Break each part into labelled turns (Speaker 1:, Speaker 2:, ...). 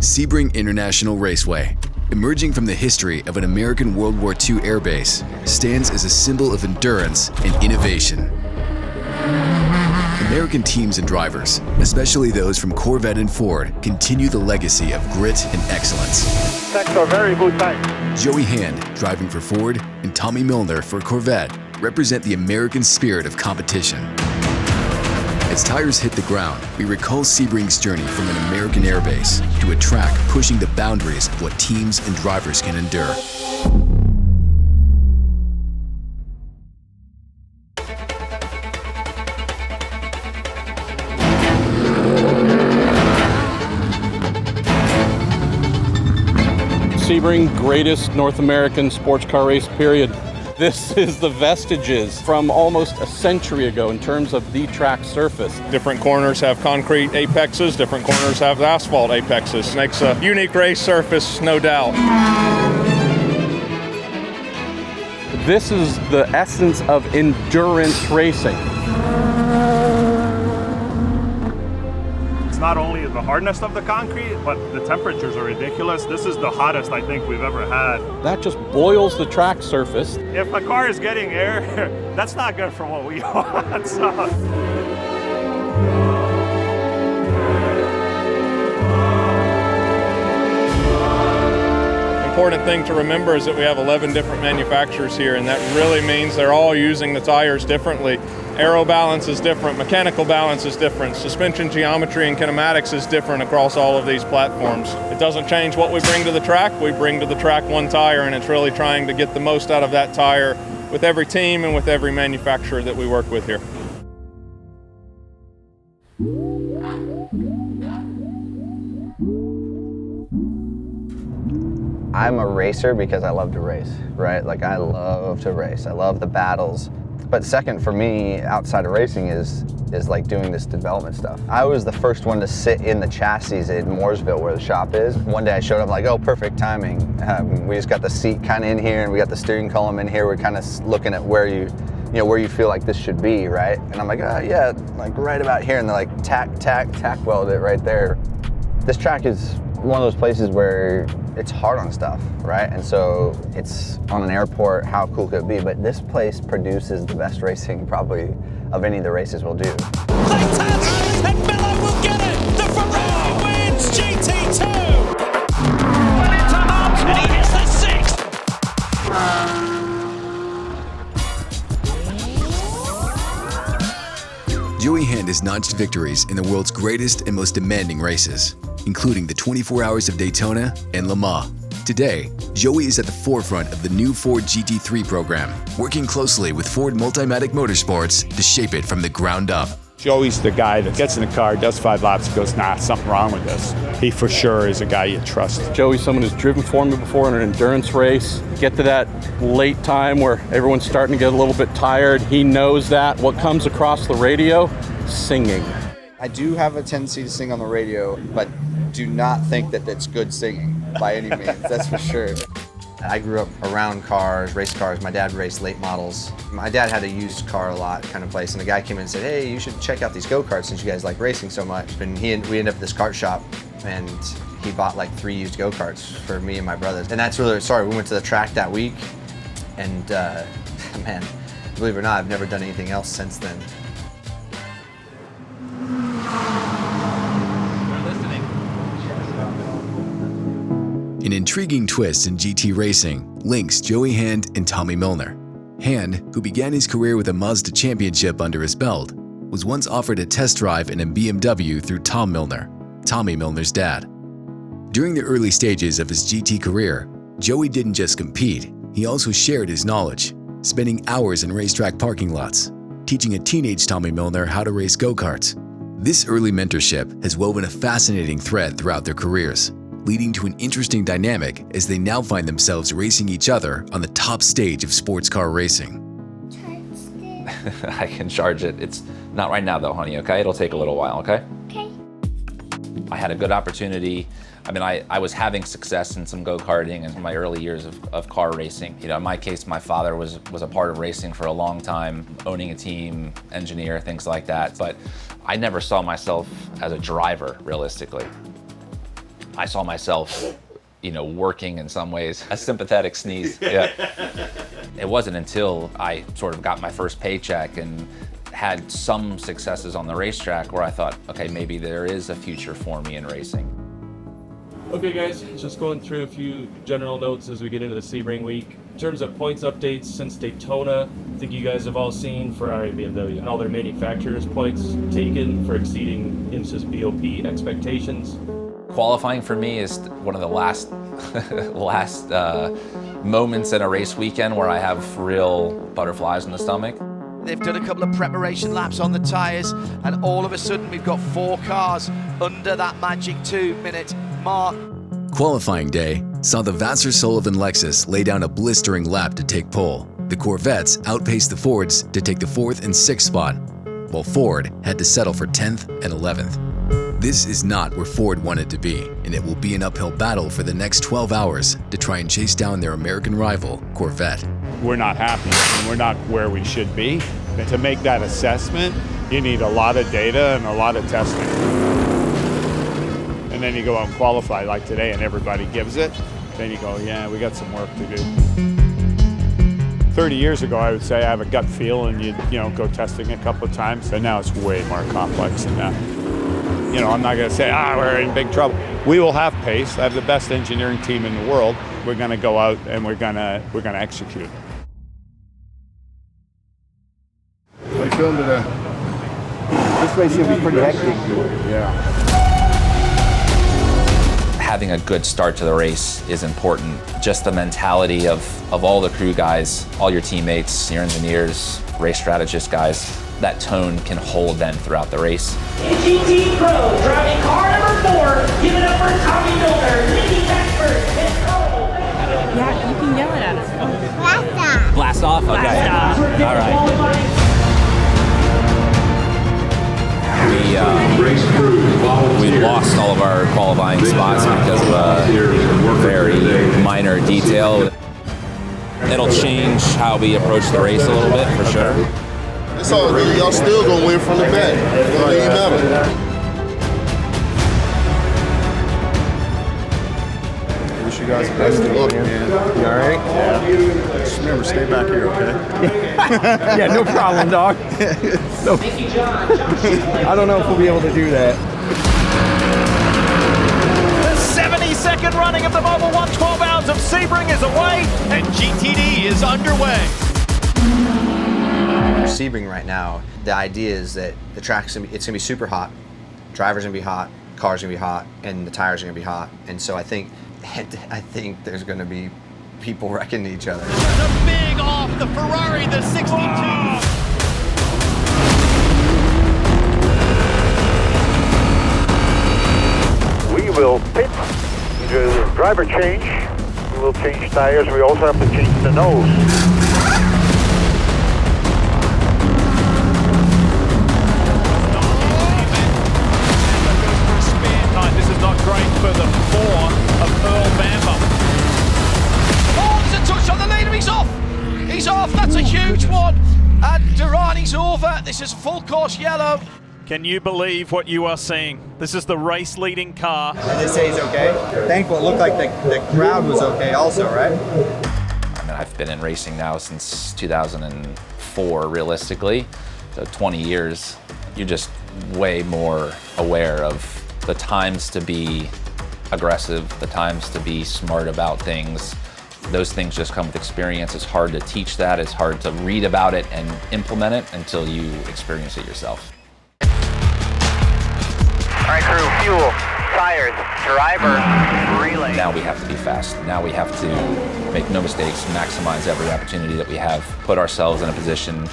Speaker 1: Sebring International Raceway, emerging from the history of an American World War II airbase, stands as a symbol of endurance and innovation. American teams and drivers, especially those from Corvette and Ford, continue the legacy of grit and excellence.
Speaker 2: Thanks for very good time.
Speaker 1: Joey Hand, driving for Ford, and Tommy Milner for Corvette, represent the American spirit of competition. As tires hit the ground, we recall Sebring's journey from an American airbase to a track pushing the boundaries of what teams and drivers can endure.
Speaker 3: Sebring, greatest North American sports car race, period. This is the vestiges from almost a century ago in terms of the track surface.
Speaker 4: Different corners have concrete apexes, different corners have asphalt apexes. Makes a unique race surface, no doubt.
Speaker 3: This is the essence of endurance racing.
Speaker 2: It's not only the hardness of the concrete, but the temperatures are ridiculous. This is the hottest I think we've ever had.
Speaker 3: That just boils the track surface.
Speaker 2: If a car is getting air, that's not good for what we want.
Speaker 4: Important thing to remember is that we have 11 different manufacturers here, and that really means they're all using the tires differently. Aero balance is different, mechanical balance is different, suspension geometry and kinematics is different across all of these platforms. It doesn't change what we bring to the track. We bring to the track one tire, and it's really trying to get the most out of that tire with every team and with every manufacturer that we work with here.
Speaker 5: I'm a racer because I love to race, right? Like, I love to race. I love the battles. But second for me, outside of racing, is like doing this development stuff. I was the first one to sit in the chassis in Mooresville where the shop is. One day I showed up like, oh, perfect timing. We just got the seat kind of in here and we got the steering column in here. We're kind of looking at where you feel like this should be, right? And I'm like, oh yeah, like right about here. And they're like, tack weld it right there. This track is one of those places where it's hard on stuff, right? And so it's on an airport, how cool could it be? But this place produces the best racing probably of any of the races we'll do.
Speaker 6: They touch, and Milner will get it! The Ferrari wins GT2! Well into Hunt, and he hits the sixth!
Speaker 1: Joey Hand has notched victories in the world's greatest and most demanding races, including the 24 Hours of Daytona and Le Mans. Today, Joey is at the forefront of the new Ford GT3 program, working closely with Ford Multimatic Motorsports to shape it from the ground up.
Speaker 7: Joey's the guy that gets in the car, does 5 laps, and goes, nah, something wrong with this. He for sure is a guy you trust.
Speaker 3: Joey's someone who's driven for me before in an endurance race. Get to that late time where everyone's starting to get a little bit tired. He knows that. What comes across the radio? Singing.
Speaker 8: I do have a tendency to sing on the radio, but do not think that that's good singing by any means, that's for sure.
Speaker 5: I grew up around cars, race cars. My dad raced late models. My dad had a used car a lot kind of place, and the guy came in and said, hey, you should check out these go-karts since you guys like racing so much. And we ended up at this kart shop, and he bought like 3 used go-karts for me and my brothers. And that's really, we went to the track that week, and man, believe it or not, I've never done anything else since then.
Speaker 1: An intriguing twist in GT racing links Joey Hand and Tommy Milner. Hand, who began his career with a Mazda championship under his belt, was once offered a test drive in a BMW through Tom Milner, Tommy Milner's dad. During the early stages of his GT career, Joey didn't just compete, he also shared his knowledge, spending hours in racetrack parking lots, teaching a teenage Tommy Milner how to race go-karts. This early mentorship has woven a fascinating thread throughout their careers, leading to an interesting dynamic as they now find themselves racing each other on the top stage of sports car racing.
Speaker 9: I can charge it. It's not right now though, honey, okay? It'll take a little while, okay?
Speaker 10: Okay.
Speaker 9: I had a good opportunity. I mean, I was having success in some go-karting in my early years of car racing. You know, in my case, my father was a part of racing for a long time, owning a team, engineer, things like that. But I never saw myself as a driver, realistically. I saw myself, working in some ways. A sympathetic sneeze, yeah. It wasn't until I sort of got my first paycheck and had some successes on the racetrack where I thought, okay, maybe there is a future for me in racing.
Speaker 10: Okay guys, just going through a few general notes as we get into the Sebring week. In terms of points updates since Daytona, I think you guys have all seen Ferrari, BMW, and all their manufacturers' points taken for exceeding IMSA's BOP expectations.
Speaker 9: Qualifying for me is one of the last moments in a race weekend where I have real butterflies in the stomach.
Speaker 6: They've done a couple of preparation laps on the tyres, and all of a sudden we've got 4 cars under that magic 2-minute mark.
Speaker 1: Qualifying day saw the Vassar-Sullivan Lexus lay down a blistering lap to take pole. The Corvettes outpaced the Fords to take the 4th and 6th spot, while Ford had to settle for 10th and 11th. This is not where Ford wanted to be, and it will be an uphill battle for the next 12 hours to try and chase down their American rival, Corvette.
Speaker 7: We're not happy, and we're not where we should be. And to make that assessment, you need a lot of data and a lot of testing. And then you go out and qualify like today and everybody gives it. Then you go, yeah, we got some work to do. 30 years ago, I would say I have a gut feel and you go testing a couple of times. But now it's way more complex than that. I'm not going to say, we're in big trouble. We will have pace. I have the best engineering team in the world. We're going to go out and we're going to execute.
Speaker 11: What are you feeling today? This race is going to be pretty hectic. Yeah.
Speaker 9: Having a good start to the race is important. Just the mentality of all the crew guys, all your teammates, your engineers, race strategist guys, that tone can hold them throughout the race.
Speaker 12: GTD PRO, driving car number 4, give it up for Tommy Milner, leading back first, and
Speaker 13: Yeah, you can yell it at us.
Speaker 9: Blast off? Okay.
Speaker 13: Blast off.
Speaker 9: All right. We lost all of our qualifying spots because of a very minor detail. It'll change how we approach the race a little bit, for sure.
Speaker 11: It's all good. Y'all still gonna win from the back. It don't even matter. Wish you guys the best of luck, man. You all right? Yeah. Just remember, stay back here, okay?
Speaker 14: Yeah, no problem, dog. No. I don't know if we'll be able to do that.
Speaker 6: The 72nd running of the Mobil 1 12 Hours of Sebring is away, and GTD is underway.
Speaker 5: Sebring right now, the idea is that the track's it's gonna be super hot, drivers gonna be hot, cars gonna be hot, and the tires are gonna be hot. And so I think there's gonna be people wrecking each other.
Speaker 6: The big off the Ferrari, the 62.
Speaker 15: We will pit, the driver change, we will change tires, we also have to change the nose.
Speaker 6: This is not great for the 4 of Earl Bamber. Oh, there's a touch on the leader, he's off! He's off, that's a huge one! And Durrani's over, this is full course yellow. Can you believe what you are seeing? This is the race leading car.
Speaker 14: And they say he's okay? Thankful, it looked like the crowd was okay also, right?
Speaker 9: I mean, I've been in racing now since 2004, realistically. So 20 years. You're just way more aware of the times to be aggressive, the times to be smart about things. Those things just come with experience. It's hard to teach that. It's hard to read about it and implement it until you experience it yourself.
Speaker 15: All right, crew, fuel, tires, driver, relay.
Speaker 9: Now we have to be fast. Now we have to make no mistakes, maximize every opportunity that we have, put ourselves in a position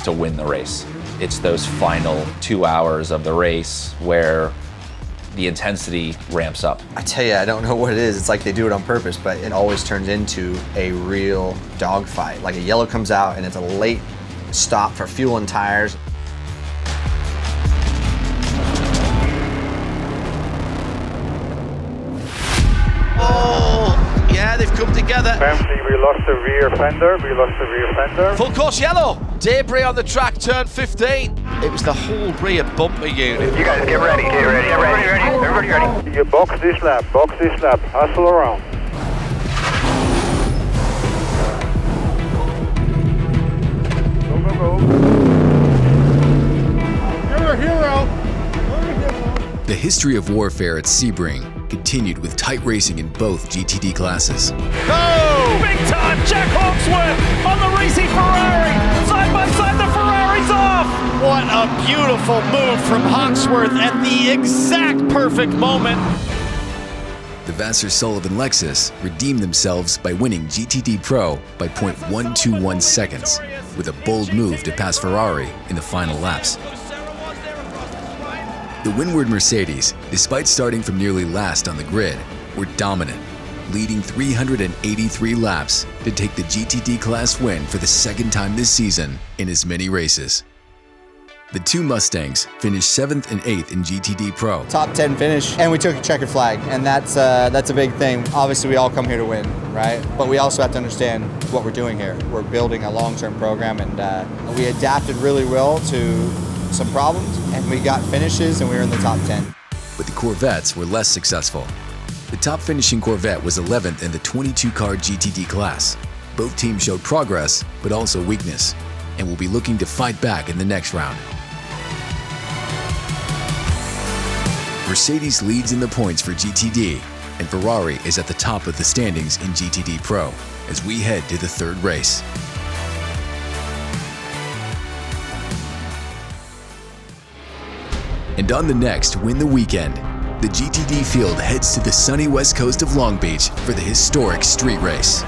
Speaker 9: to win the race. It's those final 2 hours of the race where the intensity ramps up.
Speaker 5: I tell you, I don't know what it is. It's like they do it on purpose, but it always turns into a real dogfight. Like a yellow comes out and it's a late stop for fuel and tires.
Speaker 6: Oh, yeah, they've come together.
Speaker 15: Family, we lost the rear fender,
Speaker 6: Full course yellow. Debris on the track, turn 15. It was the whole rear bumper unit.
Speaker 15: You guys get ready, get ready, get ready, everybody ready. You box this lap, hustle around. Go, go, go.
Speaker 11: You're a hero. You're a hero.
Speaker 1: The history of warfare at Sebring continued with tight racing in both GTD classes.
Speaker 6: Go!
Speaker 12: Big time, Jack Hawksworth on the racing Ferrari. Side by side, the Ferrari's off.
Speaker 6: What a beautiful move from Hawksworth at the exact perfect moment.
Speaker 1: The Vassar-Sullivan Lexus redeemed themselves by winning GTD Pro by 0.121 seconds with a bold move to pass Ferrari in the final laps. The windward Mercedes, despite starting from nearly last on the grid, were dominant, leading 383 laps to take the GTD class win for the second time this season in as many races. The two Mustangs finished 7th and 8th in GTD Pro.
Speaker 8: Top 10 finish, and we took a checkered flag, and that's a big thing. Obviously, we all come here to win, right? But we also have to understand what we're doing here. We're building a long-term program, and we adapted really well to some problems, and we got finishes, and we were in the top 10.
Speaker 1: But the Corvettes were less successful. The top finishing Corvette was 11th in the 22-car GTD class. Both teams showed progress, but also weakness, and will be looking to fight back in the next round. Mercedes leads in the points for GTD, and Ferrari is at the top of the standings in GTD Pro as we head to the third race. And on the next Win the Weekend, the GTD field heads to the sunny west coast of Long Beach for the historic street race.